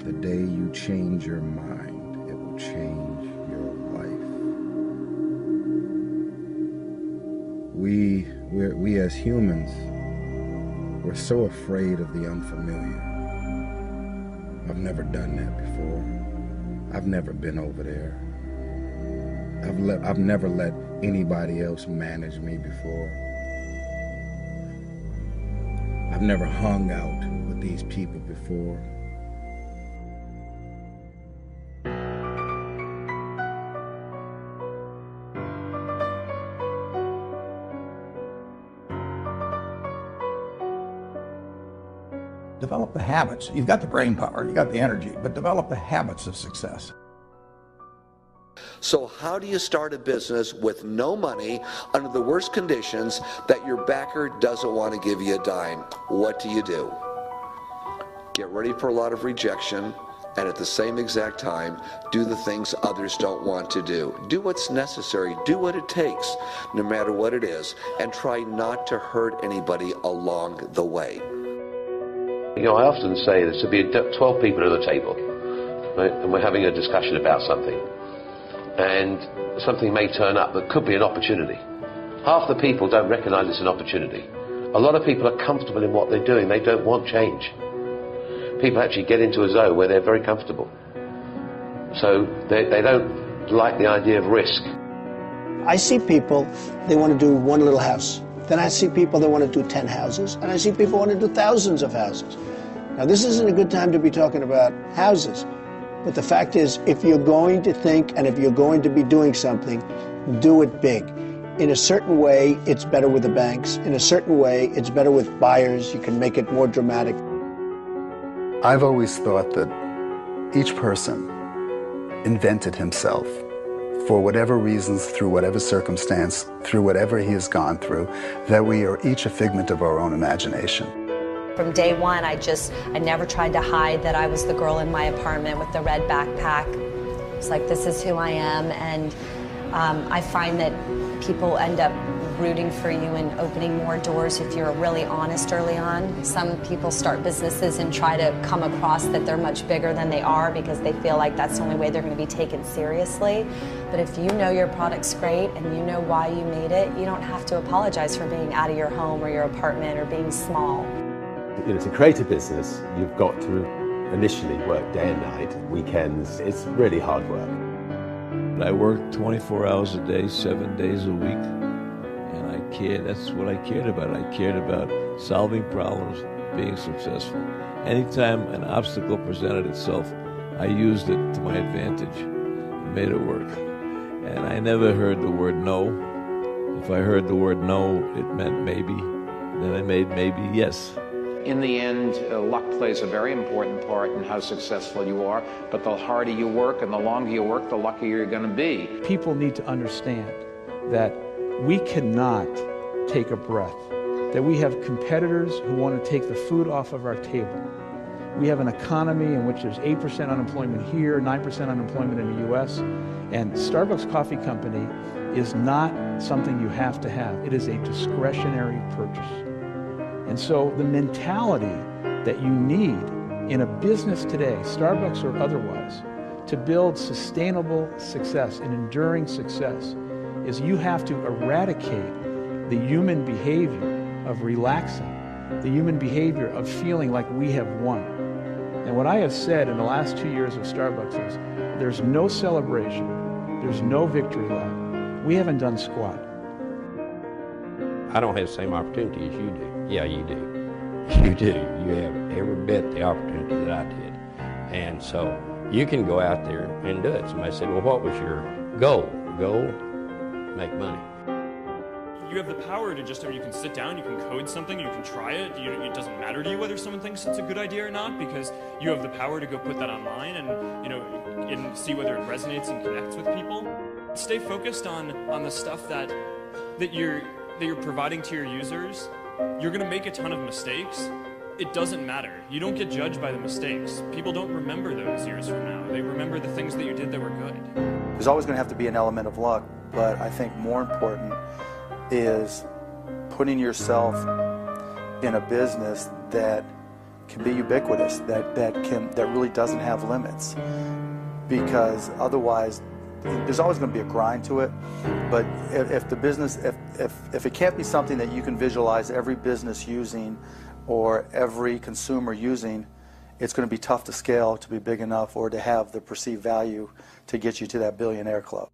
The day you change your mind, it will change your life. We as humans, we're so afraid of the unfamiliar. I've never done that before. I've never been over there. I've never let anybody else manage me before. I've never hung out with these people before. Develop the habits. You've got the brain power, you've got the energy, but develop the habits of success. So how do you start a business with no money under the worst conditions that your backer doesn't want to give you a dime? What do? Get ready for a lot of rejection, and at the same exact time, do the things others don't want to do. Do what's necessary, do what it takes, no matter what it is, and try not to hurt anybody along the way. You know, I often say there should be 12 people at the table, right? And we're having a discussion about something. And something may turn up that could be an opportunity. Half the people don't recognize it's an opportunity. A lot of people are comfortable in what they're doing. They don't want change. People actually get into a zone where they're very comfortable. So they don't like the idea of risk. I see people, they want to do one little house. Then I see people that want to do 10 houses, and I see people want to do thousands of houses. Now, this isn't a good time to be talking about houses, but the fact is, if you're going to think and if you're going to be doing something, do it big. In a certain way, it's better with the banks. In a certain way, it's better with buyers. You can make it more dramatic. I've always thought that each person invented himself for whatever reasons, through whatever circumstance, through whatever he has gone through, that we are each a figment of our own imagination. From day one, I never tried to hide that I was the girl in my apartment with the red backpack. It's like, this is who I am, and I find that people end up rooting for you and opening more doors if you're really honest early on. Some people start businesses and try to come across that they're much bigger than they are because they feel like that's the only way they're going to be taken seriously. But if you know your product's great and you know why you made it, you don't have to apologize for being out of your home or your apartment or being small. You know, to create a business, you've got to initially work day and night, weekends. It's really hard work. I worked 24 hours a day, 7 days a week. That's what I cared about. I cared about solving problems, being successful. Anytime an obstacle presented itself, I used it to my advantage and made it work. And I never heard the word no. If I heard the word no, it meant maybe. Then I made maybe yes. In the end, luck plays a very important part in how successful you are, but the harder you work and the longer you work, the luckier you're going to be. People need to understand that we cannot take a breath, that we have competitors who want to take the food off of our table. We have an economy in which there's 8% unemployment here, 9% unemployment in the US, and Starbucks Coffee Company is not something you have to have. It is a discretionary purchase. And so the mentality that you need in a business today, Starbucks or otherwise, to build sustainable success and enduring success is you have to eradicate the human behavior of relaxing, the human behavior of feeling like we have won. And what I have said in the last 2 years of Starbucks is there's no celebration, there's no victory lap. We haven't done squat. I don't have the same opportunity as you do. Yeah, you do. You do. You have every bit the opportunity that I did. And so you can go out there and do it. Somebody said, well, what was your goal? Goal? Make money. You have the power to just, you can sit down, you can code something, you can try it. It doesn't matter to you whether someone thinks it's a good idea or not, because you have the power to go put that online and, and see whether it resonates and connects with people. Stay focused on the stuff that you're providing to your users. You're going to make a ton of mistakes. It doesn't matter. You don't get judged by the mistakes. People don't remember those years from now. They remember the things that you did that were good. There's always going to have to be an element of luck, but I think more important is putting yourself in a business that can be ubiquitous, that really doesn't have limits. Because otherwise, there's always going to be a grind to it. But if the business, if it can't be something that you can visualize every business using or every consumer using, it's going to be tough to scale to be big enough or to have the perceived value to get you to that billionaire club.